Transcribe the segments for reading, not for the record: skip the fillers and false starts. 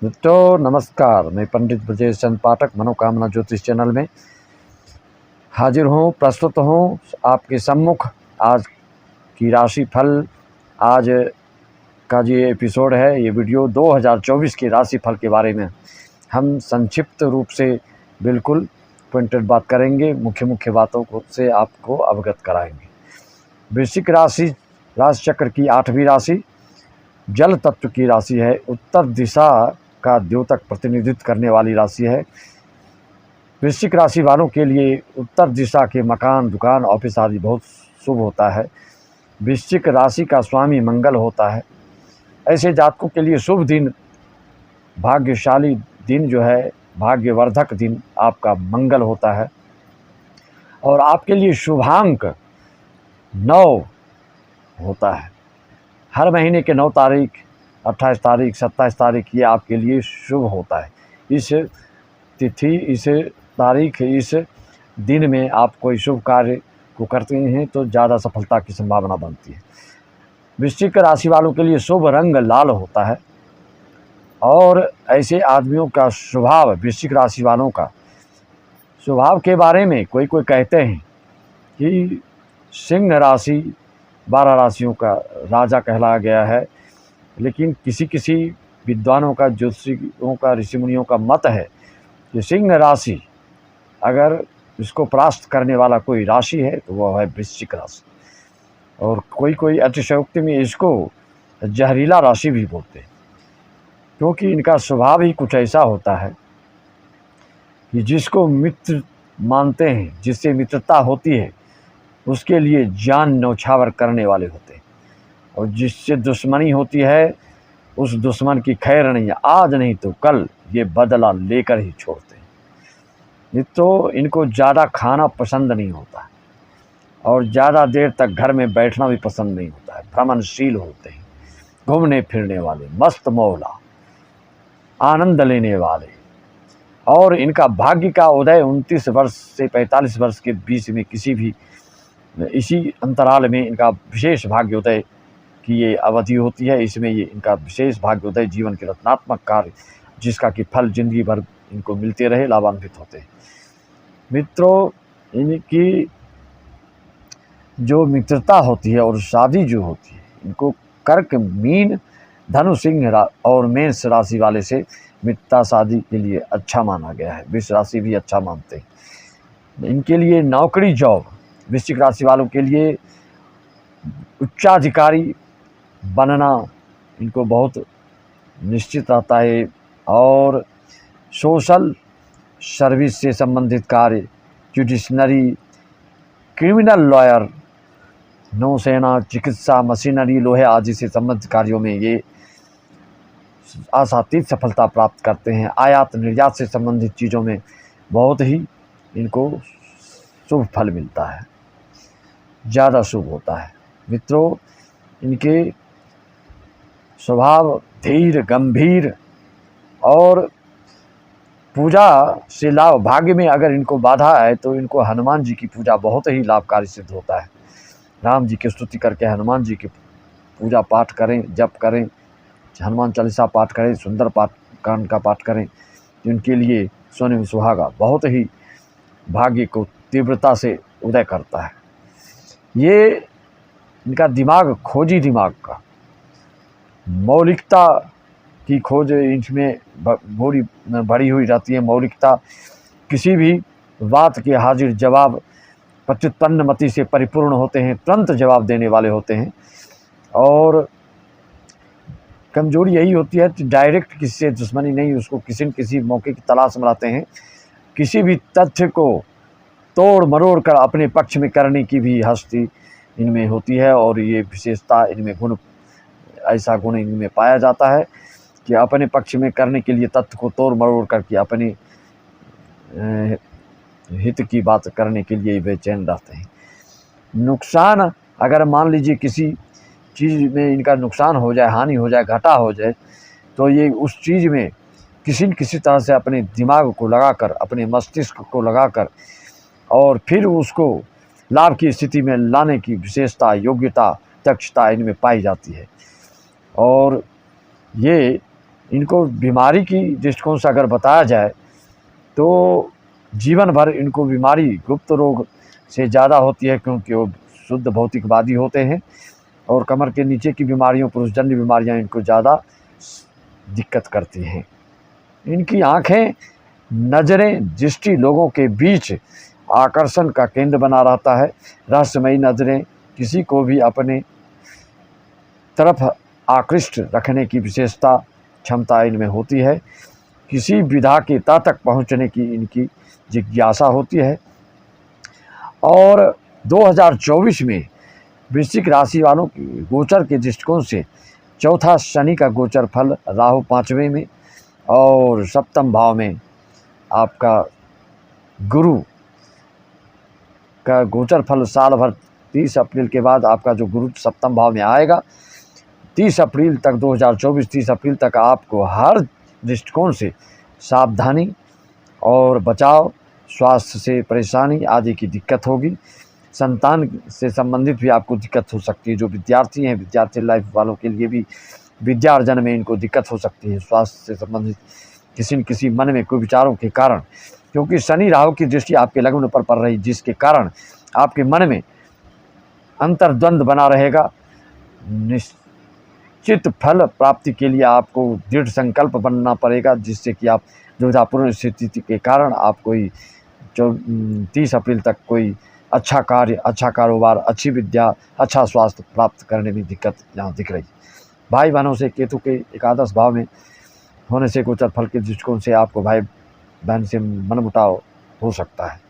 मित्रों नमस्कार। मैं पंडित ब्रजेश चंद्र पाठक मनोकामना ज्योतिष चैनल में हाजिर हूँ, प्रस्तुत हूँ आपके सम्मुख। आज की राशि फल, आज का जो एपिसोड है, ये वीडियो 2024 की राशि फल के बारे में हम संक्षिप्त रूप से बिल्कुल पॉइंटेड बात करेंगे, मुख्य बातों को से आपको अवगत कराएंगे। वृश्चिक राशि चक्र की 8वीं राशि जल तत्व की राशि है। उत्तर दिशा का द्योतक प्रतिनिधित्व करने वाली राशि है। वृश्चिक राशि वालों के लिए उत्तर दिशा के मकान, दुकान, ऑफिस आदि बहुत शुभ होता है। वृश्चिक राशि का स्वामी मंगल होता है। ऐसे जातकों के लिए शुभ दिन, भाग्यशाली दिन जो है, भाग्यवर्धक दिन आपका मंगल होता है। और आपके लिए शुभांक 9 होता है। हर महीने के 9 तारीख, 28 तारीख, 27 तारीख ये आपके लिए शुभ होता है। इस तिथि, इस तारीख, इस दिन में आप कोई शुभ कार्य को करते हैं तो ज़्यादा सफलता की संभावना बनती है। वृश्चिक राशि वालों के लिए शुभ रंग लाल होता है। और ऐसे आदमियों का स्वभाव, वृश्चिक राशि वालों का स्वभाव के बारे में कोई कहते हैं कि सिंह राशि 12 राशियों का राजा कहलाया गया है। लेकिन किसी विद्वानों का, ज्योतिषियों का, ऋषि मुनियों का मत है कि सिंह राशि अगर इसको परास्त करने वाला कोई राशि है तो वह है वृश्चिक राशि। और कोई अतिशयोक्ति में इसको जहरीला राशि भी बोलते हैं, क्योंकि इनका स्वभाव ही कुछ ऐसा होता है कि जिसको मित्र मानते हैं, जिससे मित्रता होती है, उसके लिए जान न्यौछावर करने वाले होते हैं। और जिससे दुश्मनी होती है, उस दुश्मन की खैर नहीं, आज नहीं तो कल ये बदला लेकर ही छोड़ते हैं। नहीं तो इनको ज़्यादा खाना पसंद नहीं होता है और ज़्यादा देर तक घर में बैठना भी पसंद नहीं होता है। भ्रमणशील होते हैं, घूमने फिरने वाले, मस्त मौला, आनंद लेने वाले। और इनका भाग्य का उदय 29 वर्ष से 45 वर्ष के बीच में किसी भी इसी अंतराल में इनका विशेष भाग्योदय की ये अवधि होती है। इसमें ये इनका विशेष भाग्योदय जीवन के रचनात्मक कार्य, जिसका कि फल जिंदगी भर इनको मिलते रहे, लाभान्वित होते हैं। मित्रों, इनकी जो मित्रता होती है और शादी जो होती है, इनको कर्क, मीन, धनु, सिंह और मेष राशि वाले से मित्रता शादी के लिए अच्छा माना गया है। वृष राशि भी अच्छा मानते हैं। इनके लिए नौकरी, जॉब, वृश्चिक राशि वालों के लिए उच्चाधिकारी बनना इनको बहुत निश्चित रहता है। और सोशल सर्विस से संबंधित कार्य, जुडिशनरी, क्रिमिनल लॉयर, नौसेना, चिकित्सा, मशीनरी, लोहे आदि से संबंधित कार्यों में ये आशातीत सफलता प्राप्त करते हैं। आयात निर्यात से संबंधित चीज़ों में बहुत ही इनको शुभ फल मिलता है, ज़्यादा शुभ होता है। मित्रों, इनके स्वभाव धीर, गंभीर और पूजा से लाभ। भाग्य में अगर इनको बाधा है तो इनको हनुमान जी की पूजा बहुत ही लाभकारी सिद्ध होता है। राम जी की स्तुति करके हनुमान जी की पूजा पाठ करें, जप करें, हनुमान चालीसा पाठ करें, सुंदर कांड का पाठ करें, इनके लिए सोने में सुहागा बहुत ही भाग्य को तीव्रता से उदय करता है। ये इनका दिमाग खोजी दिमाग का, मौलिकता की खोज इनमें भरी हुई रहती है। मौलिकता, किसी भी बात के हाजिर जवाब, प्रत्युत्पन्न मति से परिपूर्ण होते हैं, तुरंत जवाब देने वाले होते हैं। और कमजोरी यही होती है कि डायरेक्ट किसी से दुश्मनी नहीं, उसको किसी न किसी मौके की तलाश में रहते हैं। किसी भी तथ्य को तोड़ मरोड़ कर अपने पक्ष में करने की भी हस्ती इनमें होती है। और ये विशेषता इनमें ऐसा गुण इनमें पाया जाता है कि अपने पक्ष में करने के लिए तथ्य को तोड़ मरोड़ करके अपने हित की बात करने के लिए बेचैन रहते हैं। नुकसान, अगर मान लीजिए किसी चीज़ में इनका नुकसान हो जाए, हानि हो जाए, घाटा हो जाए, तो ये उस चीज़ में किसी न किसी तरह से अपने दिमाग को लगाकर, अपने मस्तिष्क को लगाकर और फिर उसको लाभ की स्थिति में लाने की विशेषता, योग्यता, दक्षता इनमें पाई जाती है। और ये इनको बीमारी की दृष्टिकोण से अगर बताया जाए तो जीवन भर इनको बीमारी गुप्त रोग से ज़्यादा होती है, क्योंकि वो शुद्ध भौतिकवादी होते हैं और कमर के नीचे की बीमारियों, पुरुषजन्य बीमारियां इनको ज़्यादा दिक्कत करती हैं। इनकी आँखें, नज़रें, दृष्टि लोगों के बीच आकर्षण का केंद्र बना रहता है। रहस्यमयी नज़रें किसी को भी अपने तरफ आकृष्ट रखने की विशेषता क्षमता इनमें होती है। किसी विधा के तह तक पहुंचने की इनकी जिज्ञासा होती है। और 2024 में वृश्चिक राशि वालों की गोचर के दृष्टिकोण से चौथा शनि का गोचर फल, राहु 5वें में और सप्तम भाव में आपका गुरु का गोचर फल साल भर 30 अप्रैल के बाद आपका जो गुरु सप्तम भाव में आएगा, 30 अप्रैल तक 2024 30 अप्रैल तक आपको हर दृष्टिकोण से सावधानी और बचाव, स्वास्थ्य से परेशानी आदि की दिक्कत होगी। संतान से संबंधित भी आपको दिक्कत हो सकती है। जो विद्यार्थी हैं, विद्यार्थी लाइफ वालों के लिए भी विद्या अर्जन में इनको दिक्कत हो सकती है। स्वास्थ्य से संबंधित किसी न किसी मन में कोई विचारों के कारण, क्योंकि शनि राहु की दृष्टि आपके लग्न पर पड़ रही, जिसके कारण आपके मन में अंतर्द्वंद बना रहेगा। निश्चित फल प्राप्ति के लिए आपको दृढ़ संकल्प बनना पड़ेगा, जिससे कि आप दुविधापूर्ण स्थिति के कारण आप कोई 30 अप्रैल तक कोई अच्छा कार्य, अच्छा कारोबार, अच्छी विद्या, अच्छा स्वास्थ्य प्राप्त करने में दिक्कत यहाँ दिख रही। भाई बहनों से केतु के एकादश भाव में होने से गोचर फल के दृष्टिकोण से आपको भाई बहन से मनमुटाव हो सकता है।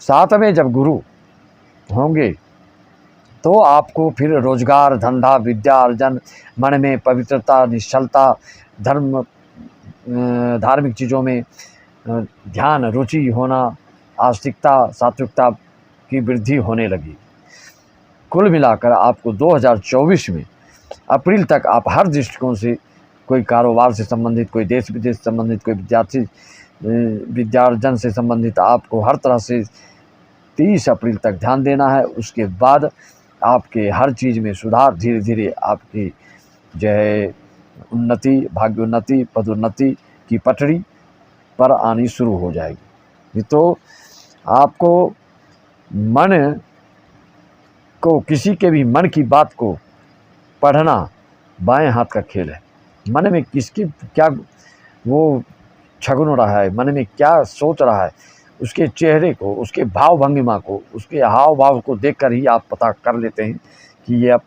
साथ में जब गुरु होंगे तो आपको फिर रोजगार, धंधा, विद्या अर्जन, मन में पवित्रता, निश्चलता, धार्मिक चीज़ों में ध्यान, रुचि होना, आस्तिकता, सात्विकता की वृद्धि होने लगी। कुल मिलाकर आपको 2024 में अप्रैल तक आप हर दृष्टिकोण से, कोई कारोबार से संबंधित, कोई देश विदेश से संबंधित, कोई विद्यार्जन से संबंधित, आपको हर तरह से 30 अप्रैल तक ध्यान देना है। उसके बाद आपके हर चीज़ में सुधार, धीरे धीरे आपकी जो है उन्नति, भाग्योन्नति, पदोन्नति की पटरी पर आनी शुरू हो जाएगी। तो आपको मन को, किसी के भी मन की बात को पढ़ना बाएं हाथ का खेल है। मन में किसकी क्या वो छगन रहा है, मन में क्या सोच रहा है, उसके चेहरे को, उसके भाव भंगिमा को, उसके हाव भाव को देखकर ही आप पता कर लेते हैं कि ये अब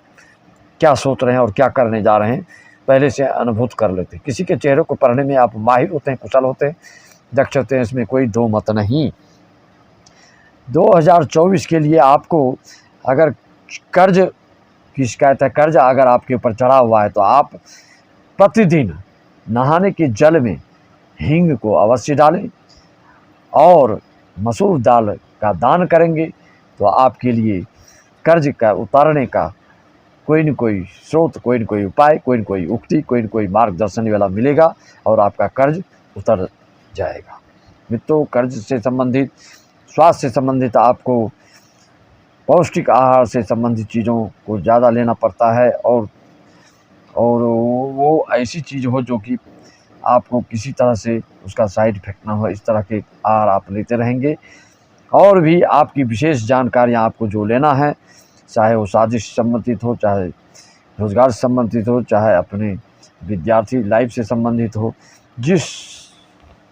क्या सोच रहे हैं और क्या करने जा रहे हैं, पहले से अनुभूत कर लेते हैं। किसी के चेहरे को पढ़ने में आप माहिर होते हैं, कुशल होते हैं, दक्ष होते हैं, इसमें कोई दो मत नहीं। 2024 के लिए आपको अगर कर्ज की शिकायत है, कर्ज अगर आपके ऊपर चढ़ा हुआ है, तो आप प्रतिदिन नहाने के जल में हींग को अवश्य डालें और मसूर दाल का दान करेंगे तो आपके लिए कर्ज का उतारने का कोई न कोई स्रोत, कोई न कोई उपाय, कोई न कोई उक्ति, कोई न कोई मार्गदर्शन वाला मिलेगा और आपका कर्ज उतर जाएगा। मित्रों, कर्ज से संबंधित, स्वास्थ्य से संबंधित आपको पौष्टिक आहार से संबंधित चीज़ों को ज़्यादा लेना पड़ता है और वो ऐसी चीज़ हो जो कि आपको किसी तरह से उसका साइड इफेक्ट ना हो, इस तरह के आहार आप लेते रहेंगे। और भी आपकी विशेष जानकारियाँ आपको जो लेना है, चाहे वो शादी से संबंधित हो, चाहे रोजगार से संबंधित हो, चाहे अपने विद्यार्थी लाइफ से संबंधित हो, जिस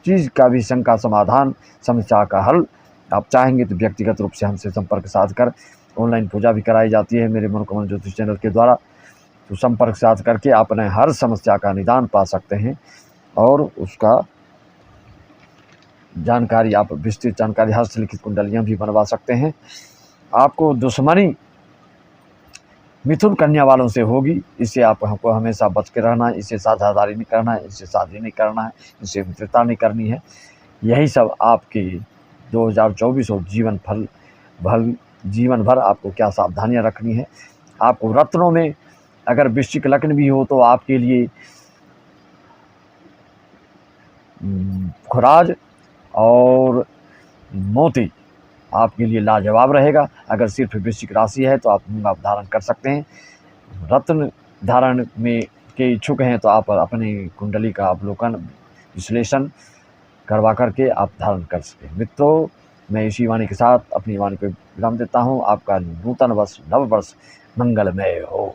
चीज़ का भी शंका समाधान, समस्या का हल आप चाहेंगे तो व्यक्तिगत रूप से हमसे संपर्क साध कर, ऑनलाइन पूजा भी कराई जाती है मेरे मनोकामना ज्योतिष चैनल के द्वारा। तो संपर्क साध करके आप अपने हर समस्या का निदान पा सकते हैं और उसका जानकारी, आप विस्तृत जानकारी, हस्तलिखित कुंडलियाँ भी बनवा सकते हैं। आपको दुश्मनी मिथुन कन्या वालों से होगी, इससे आप हमको हमेशा बच के रहना है, इससे साझेदारी नहीं करना है, इससे शादी नहीं करना है, इससे मित्रता नहीं करनी है। यही सब आपके 2024 और जीवन भर आपको क्या सावधानियां रखनी है। आपको रत्नों में अगर वृश्चिक लग्न भी हो तो आपके लिए खुराज और मोती आपके लिए लाजवाब रहेगा। अगर सिर्फ वृश्चिक राशि है तो आप मूंगा धारण कर सकते हैं। रत्न धारण में के इच्छुक हैं तो आप अपनी कुंडली का अवलोकन विश्लेषण करवा करके आप धारण कर सकें। मित्रों, मैं इसी वाणी के साथ अपनी वाणी को विराम देता हूँ। आपका नूतन वर्ष नव वर्ष मंगलमय हो।